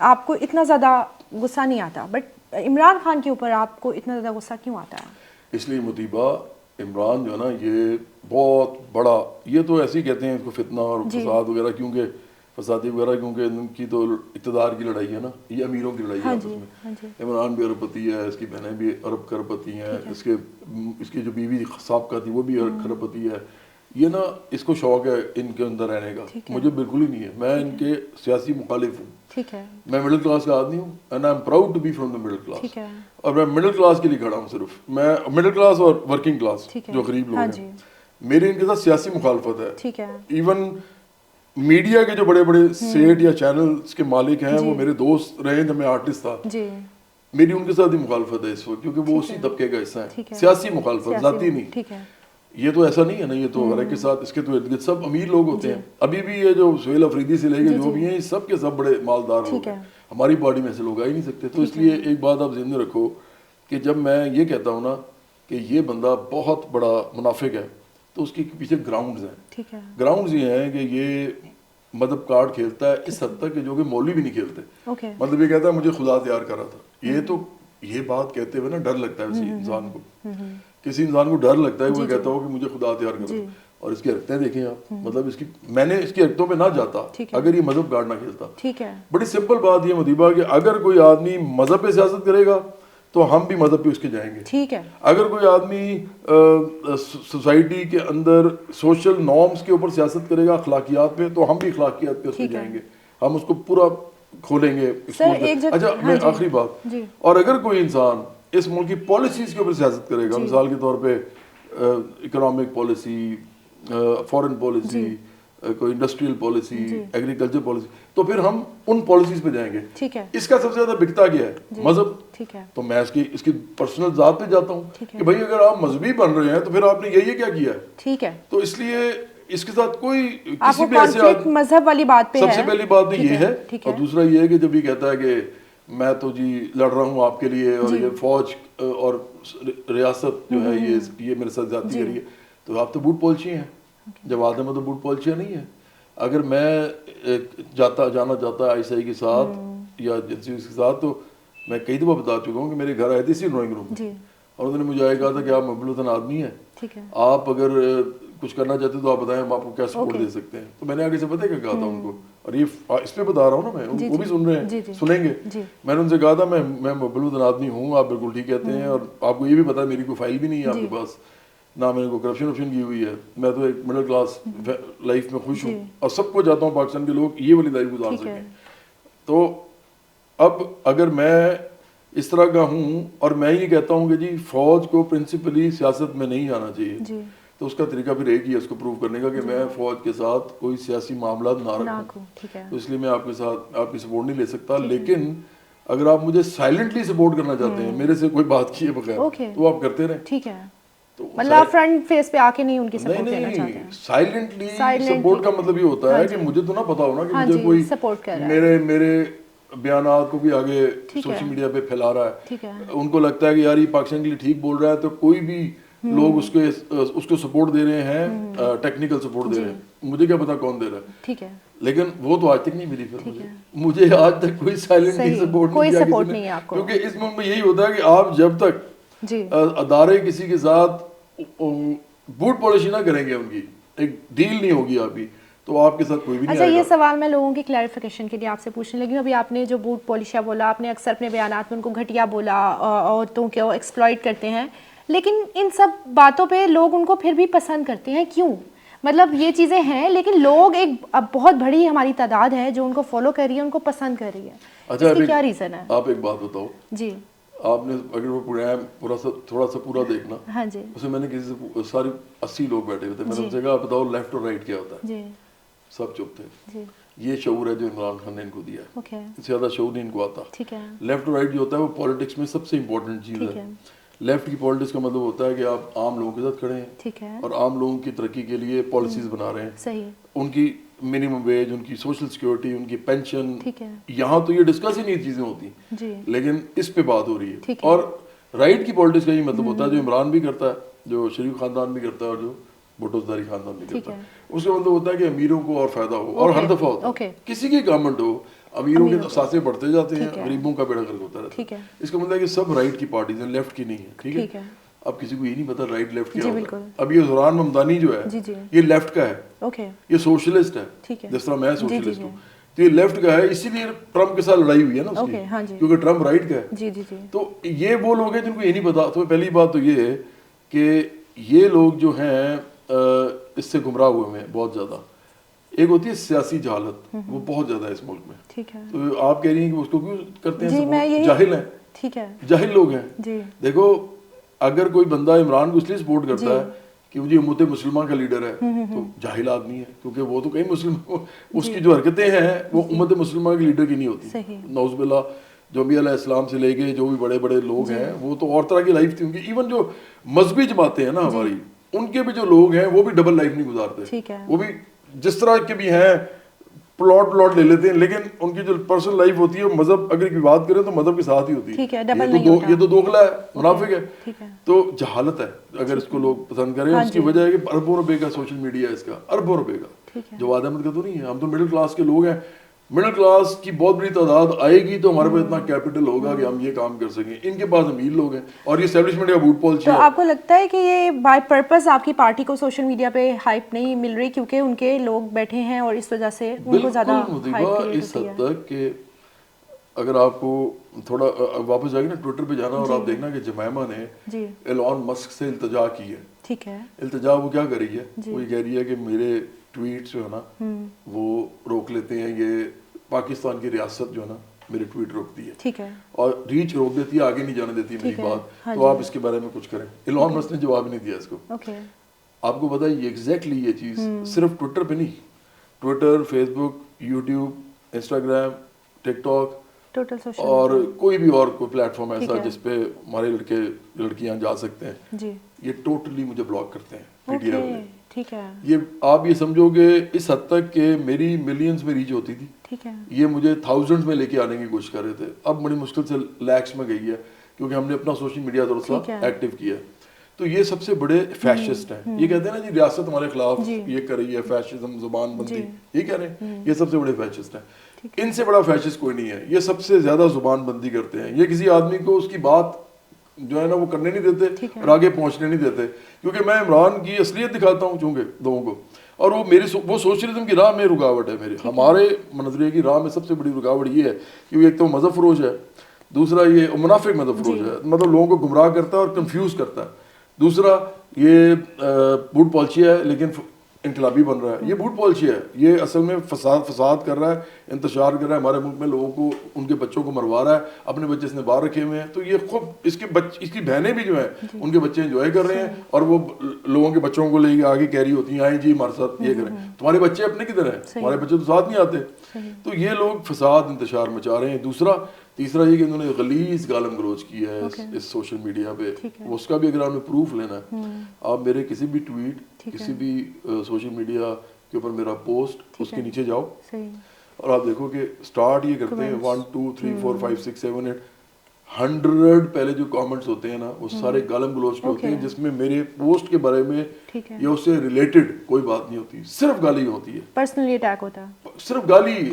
آپ کو اتنا زیادہ غصہ نہیں آتا, بٹ عمران خان کے اوپر آپ کو اتنا زیادہ غصہ کیوں آتا ہے؟ اس لیے مطیبہ عمران جو ہے نا یہ بہت بڑا, یہ تو ایسے ہی کہتے ہیں اس کو فتنہ اور فساد وغیرہ, کیونکہ فسادی وغیرہ, کیونکہ ان کی تو اقتدار کی لڑائی ہے نا, یہ امیروں کی لڑائی ہے آپس میں. عمران بھی ارب پتی ہے, اس کی بہنیں بھی ارب کروڑ پتی ہیں, اس کی جو بیوی سابقہ تھی وہ بھی ارب کروڑ پتی ہے. یہ نا اس کو شوق ہے ان کے اندر رہنے کا, مجھے بالکل ہی نہیں ہے. میں ان کے سیاسی مخالف ہوں, میں مڈل کلاس کا آدمی ہوں, and I am proud to be from the middle class. اور میں مڈل کلاس کے لیے کھڑا ہوں, صرف میں مڈل کلاس اور ورکنگ کلاس جو غریب لوگ ہیں, میری ان کے ساتھ سیاسی مخالفت ہے. ایون میڈیا کے جو بڑے بڑے سیٹ یا چینلز کے مالک ہیں وہ میرے دوست رہے جب میں آرٹسٹ تھا, میری ان کے ساتھ ہی مخالفت ہے اس وقت, کیونکہ وہ اسی طبقے کا حصہ ہیں. سیاسی مخالفت, ذاتی نہیں. یہ تو ایسا نہیں ہے نا, یہ تو ہر ایک کے ساتھ, اس کے تو ارد گرد سب امیر لوگ ہوتے ہیں. ابھی بھی یہ جو سہیل افریدی سے لے کے جو بھی ہیں, یہ سب کے سب بڑے مالدار لوگ ہیں. ہماری پارٹی میں سے لوگ آ ہی نہیں سکتے. تو اس لیے ایک بات آپ ذہن میں رکھو کہ جب میں یہ کہتا ہوں نا کہ یہ بندہ بہت بڑا منافق ہے, تو اس کے پیچھے گراؤنڈز ہیں. گراؤنڈز یہ ہیں کہ یہ مطلب کارڈ کھیلتا ہے اس حد تک کہ جو کہ مولوی بھی نہیں کھیلتے. مطلب یہ کہتا ہے مجھے خدا تیار کر رہا تھا. یہ تو یہ بات کہتے ہوئے نا ڈر لگتا ہے کسی انسان کو, کسی انسان کو ڈر لگتا ہے وہ کہتا ہو کہ مجھے خدا تیار کر رہا. اور اس کی حرکتیں دیکھیں آپ, مطلب اس کی, میں نے اس کی حرکتوں پہ نہ جاتا اگر یہ مذہب کارڈ نہ کھیلتا. بڑی سمپل بات یہ مدیبہ کہ اگر کوئی آدمی مذہب پہ سیاست کرے گا تو ہم بھی مذہب پہ اس کے جائیں گے. اگر کوئی آدمی سوسائٹی کے اندر سوشل نارمز کے اوپر سیاست کرے گا, اخلاقیات پہ, تو ہم بھی اخلاقیات پہ اس کے جائیں گے. ہم اس کو پورا کھولیں گے. اچھا میں آخری بات, اور اگر کوئی انسان اس ملک کی پالیسیز کے اوپر سیاست کرے گا, مثال کے طور پہ اکنامک پالیسی, فارن پالیسی, کوئی انڈسٹریل پالیسی, ایگریکلچر پالیسی, تو پھر ہم ان پالیسیز پہ جائیں گے. اس کا سب سے زیادہ بکتا کیا ہے؟ مذہب. تو میں اس کی پرسنل ذات پہ جاتا ہوں کہ بھائی اگر آپ مذہبی بن رہے ہیں تو پھر آپ نے یہ کیا کیا ہے. تو اس لیے اس کے ساتھ کوئی کسی بھی ایسے مذہب والی بات پہ سب سے پہلی بات تو یہ ہے. اور دوسرا یہ ہے کہ جب یہ کہتا ہے کہ میں تو جی لڑ رہا ہوں آپ کے لیے, اور یہ فوج اور ریاست جو ہے یہ میرے ساتھ زیادتی کری ہے, تو آپ تو بوٹ پالچی ہیں. جب آدم ہے تو بوٹ پالچیاں نہیں ہے. اگر میں جانا چاہتا ہے ISI کے ساتھ یا ایجنسی کے ساتھ, تو میں کئی دفعہ بتا چکا ہوں کہ میرے گھر آئے تھے اسی ڈرائنگ روم میں, اور انہوں نے مجھے آئے کہا تھا کہ آپ مقبول الوطن آدمی ہیں, آپ اگر کچھ کرنا چاہتے تو آپ بتائیں, ہم آپ کو کیا سپورٹ دے سکتے ہیں. تو میں نے آگے سے پتہ کیا کہا تھا ان کو, اور یہ اس پہ بتا رہا ہوں نا میں, وہ بھی سن رہے ہیں, سنیں گے. میں نے ان سے کہا تھا میں مقبول الوطن آدمی ہوں, آپ بالکل ٹھیک کہتے ہیں, اور آپ کو یہ بھی پتا ہے میری کوئی فائل بھی نہیں ہے آپ کے پاس, نہ میں نے کوئی کرپشن کی ہوئی ہے. میں تو ایک مڈل کلاس لائف میں خوش ہوں, اور سب کو چاہتا ہوں پاکستان کے لوگ یہ والی لائف گزار سکیں. تو اب اگر میں اس طرح کا ہوں, اور میں یہ کہتا ہوں کہ جی فوج کو پرنسپلی سیاست میں نہیں آنا چاہیے, تو اس کا طریقہ پھر ایک ہی ہے اس کو پروو کرنے کا کہ میں فوج کے ساتھ کوئی سیاسی معاملات نہ رکھوں. تو اس لیے میں آپ کے ساتھ آپ کی سپورٹ نہیں لے سکتا. لیکن اگر آپ مجھے سائلنٹلی سپورٹ کرنا چاہتے ہیں میرے سے کوئی بات کیے بغیر, تو آپ کرتے رہیں. مطلب آپ فرنٹ فیس پہ آ کے نہیں ان کی سپورٹ کرنا چاہتے ہیں. سائلنٹلی سپورٹ کا مطلب یہ ہوتا ہے کہ مجھے تو نہ پتا ہونا کہ مجھے کوئی میرے بیانات کو بھی آگے سوشل میڈیا پہ پھیلا رہا ہے. ان کو لگتا ہے کہ یار یہ پاکستان کے لیے ٹھیک بول رہا ہے, تو کوئی بھی لوگ اس کو سپورٹ دے رہے ہیں, ٹیکنیکل سپورٹ دے رہے ہیں, مجھے کیا پتا کون دے رہا ہے. لیکن وہ تو آج تک نہیں ملی. پھر مجھے آج تک کوئی سائلنٹلی سپورٹ نہیں کیا کسی نے, کیونکہ اس ملک میں یہی ہوتا ہے کہ آپ جب تک ادارے کسی کے ساتھ بوٹ پالیشی نہ کریں گے, ان کی ایک ڈیل نہیں ہوگی آپ کی, تو آپ کے ساتھ کوئی بھی نہیں آئے گا. یہ سوال میں لوگوں کی کلیریفیکیشن کے لیے آپ سے پوچھنے لگی ہوں. ابھی آپ نے جو بوٹ پالیشیا بولا, آپ نے اکثر اپنے بیانات میں ان کو گھٹیا بولا, عورتوں کو ایکسپلائٹ کرتے ہیں, لیکن ان سب باتوں پہ لوگ ان کو پھر بھی پسند کرتے ہیں. کیوں؟ مطلب یہ چیزیں ہیں, لیکن لوگ ایک بہت بڑی ہماری تعداد ہے جو ان کو فالو کر رہی ہے, ان کو پسند کر رہی ہے. اس کی کیا ریزن ہے؟ آپ ایک بات بتاؤ. جی آپ نے اگر وہ پروگرام تھوڑا سا پورا دیکھنا, اس میں میں نے کسی سے ساری 80 لوگ بیٹھے ہوئے تھے, میں نے ان سے کہا بتاؤ لیفٹ اور رائٹ کیا ہوتا ہے. سب چپ تھے. یہ شعور ہے جو عمران خان نے ان کو دیا ہے, اس سے زیادہ شعور نہیں ان کو آتا. لیفٹ اور رائٹ جو ہوتا ہے وہ پالیٹکس میں سب سے امپورٹنٹ چیز ہے. لیفٹ کی پالیٹکس کا مطلب ہوتا ہے کہ آپ عام لوگوں کے ساتھ کھڑے ہیں اور عام لوگوں کی ترقی کے لیے پالیسیز بنا رہے ہیں. ان کی منیمم ویج, ان کی سوشل سیکورٹی, ان کی پینشن, یہاں تو یہ ڈسکس ہی نہیں چیزیں ہوتی, لیکن اس پہ بات ہو رہی ہے. اور رائٹ کی پالیٹکس کا یہ مطلب ہوتا ہے جو عمران بھی کرتا ہے, جو شریف خاندان بھی کرتا ہے, اور جو بھٹو زرداری خاندان بھی کرتا ہے. اس کا مطلب ہوتا ہے کہ امیروں کو اور فائدہ ہو, اور ہر دفعہ ہوتا ہے کسی کی گورنمنٹ ہو, امیروں کے ساتھ بڑھتے جاتے ہیں, غریبوں کا بیڑا غرق ہوتا رہتا ٹھیک ہے. اس کا مطلب ہے کہ سب رائٹ کی پارٹیز ہیں, لیفٹ کی نہیں ہے. ٹھیک ہے, اب کسی کو یہ نہیں پتا رائٹ لیفٹ کیا ہوتا ہے. اب یہ زوران ممدانی جو ہے یہ لیفٹ کا ہے, یہ سوشلسٹ ہے, جس طرح میں سوشلسٹ ہوں, تو یہ لیفٹ کا ہے. اسی لیے ٹرمپ کے ساتھ لڑائی ہوئی ہے نا اس کی, کیونکہ ٹرمپ رائٹ کا ہے. تو یہ وہ لوگ ہیں جن کو یہ نہیں پتا. تو پہلی بات تو یہ ہے کہ یہ لوگ جو ہیں اس سے گمراہ ہوئے ہیں بہت زیادہ. ایک ہوتی ہے سیاسی جہالت, وہ بہت زیادہ ہے اس ملک میں. تو آپ کہہ رہی ہیں کہ اس کو کیوں کرتے ہیں, جاہل ہیں, جاہل لوگ ہیں. دیکھو اگر کوئی بندہ عمران کو اس لیے سپورٹ کرتا ہے کہ وہ امت مسلمہ کا لیڈر ہے, تو جاہل آدمی ہے, کیونکہ وہ تو کئی مسلم, اس کی جو حرکتیں ہیں وہ امت مسلمہ کے لیڈر کی نہیں ہوتی. نعوذ باللہ, جو انبیاء علیہ السلام سے لے کے جو بھی بڑے بڑے لوگ ہیں وہ تو اور طرح کی لائف تھی ان کی. ایون جو مذہبی جماعتیں ہیں نا ہماری, ان کے بھی جو لوگ ہیں وہ بھی ڈبل لائف نہیں گزارتے. وہ بھی جس طرح کے بھی ہیں پلاٹ لے لیتے ہیں, لیکن ان کی جو پرسنل لائف ہوتی ہے مذہب اگر کی بات کریں تو مذہب کے ساتھ ہی ہوتی ہے. یہ تو دوغلا ہے, منافق ہے. تو جہالت ہے اگر اس کو لوگ پسند کریں. اس کی وجہ ہے کہ اربوں روپے کا سوشل میڈیا ہے, اس کا اربوں روپے کا. جواد احمد کا تو نہیں ہے. ہم تو مڈل کلاس کے لوگ ہیں, مڈل کلاس کی بہت بڑی تعداد آئے گی تو ہمارے پاس اتنا کیپٹل ہوگا کہ ہم یہ کام کر سکیں. ان کے پاس امیر لوگ ہیں اور یہ اسٹیبلشمنٹ کا بوٹ پالسی ہے. تو آپ کو لگتا ہے کہ یہ بائی پرپز آپ کی پارٹی کو سوشل میڈیا پہ ہائپ نہیں مل رہی کیونکہ ان کے لوگ بیٹھے ہیں اور اس وجہ سے ان کو زیادہ ہائپ اس حد تک کہ اگر آپ کو تھوڑا واپس جائے گا نا ٹویٹر پہ جانا اور آپ دیکھنا کہ جمائمہ نے ایلون مسک سے التجا کی ہے. ٹھیک ہے, التجا وہ کیا کر رہی ہے, وہ یہ کہہ رہی ہے کہ میرے ٹویٹس جو ہے نا وہ روک لیتے ہیں, یہ پاکستان کی ریاست جو ہے نا میرے ٹویٹ روکتی ہے. ٹھیک ہے, اور ریچ روک دیتی ہے, آگے نہیں جانے دیتی میری بات. تو آپ اس کے بارے میں کچھ کریں. ایلون مسک نے جواب نہیں دیا اس کو. آپ کو پتا ہے یہ ایگزیکٹلی یہ چیز صرف ٹویٹر پہ نہیں, ٹویٹر, فیس بک, یوٹیوب, انسٹاگرام, ٹک ٹاک اور کوئی بھی اور کوئی پلیٹ فارم ایسا جس پہ ہمارے لڑکے لڑکیاں جا سکتے ہیں, یہ ٹوٹلی مجھے بلاک کرتے ہیں پی ٹی آئی والے. ٹھیک ہے, یہ آپ یہ سمجھو کہ اس حد تک کہ میری ملینز میں ریچ ہوتی تھی. ٹھیک ہے, یہ مجھے تھاؤزنڈ میں لے کے آنے کی کوشش کر رہے تھے. اب بڑی مشکل سے لیکس میں گئی ہے کیونکہ ہم نے اپنا سوشل میڈیا تھوڑا سا ایکٹیو کیا. تو یہ سب سے بڑے فیشسٹ ہیں. یہ کہتے ہیں نا جی ریاست ہمارے خلاف یہ کر رہی ہے, فیشزم, زبان بندی, یہ کہہ رہے ہیں. یہ سب سے بڑے فیشسٹ ہیں. ان سے بڑا فیشسٹ کوئی نہیں ہے. یہ سب سے زیادہ زبان بندی کرتے ہیں. یہ کسی آدمی کو اس کی بات جو ہے نا وہ کرنے نہیں دیتے اور آگے پہنچنے نہیں دیتے. کیونکہ میں عمران کی اصلیت دکھاتا ہوں چونکہ لوگوں کو, اور وہ میری وہ سوشلزم کی راہ میں رکاوٹ ہے. میرے ہمارے نظریے کی راہ میں سب سے بڑی رکاوٹ یہ ہے کہ ایک تو مذہب فروش ہے, دوسرا یہ منافق مذہب فروش ہے, مطلب لوگوں کو گمراہ کرتا ہے اور کنفیوز کرتا ہے. دوسرا یہ بوٹ پالچی ہے لیکن انقلابی بن رہا ہے. یہ بوٹ پالچی ہے, یہ اصل میں فساد کر رہا ہے, انتشار کر رہا ہے ہمارے ملک میں, لوگوں کو ان کے بچوں کو مروا رہا ہے. اپنے بچے اس نے باہر رکھے ہوئے ہیں, تو یہ خود اس کی بہنیں بھی جو ہیں ان کے بچے انجوائے کر رہے ہیں, اور وہ لوگوں کے بچوں کو لے کے آگے کہہ رہی ہوتی ہیں آئیں جی ہمارے ساتھ یہ کریں. تمہارے بچے اپنے کدھر ہیں, تمہارے بچے تو ساتھ نہیں آتے. تو یہ لوگ فساد انتشار مچا رہے ہیں. تیسرا یہ کہ انہوں نے غلیظ گالم گلوچ کیا ہے اس سوشل میڈیا پہ. اس کا بھی اگر ہمیں پروف لینا ہے, آپ میرے کسی بھی ٹویٹ, کسی بھی سوشل میڈیا کے اوپر میرا پوسٹ, اس کے نیچے جاؤ اور آپ دیکھو کہ سٹارٹ یہ کرتے ہیں 1 2 3 4 5 6 7 8 100 پہلے جو کامنٹس ہوتے ہیں نا وہ سارے گالم گلوچ کے ہوتے ہیں, جس میں میرے پوسٹ کے بارے میں یا اس سے ریلیٹڈ کوئی بات نہیں ہوتی, صرف گالی ہوتی ہے, پرسنلی اٹیک ہوتا ہے, صرف گالی.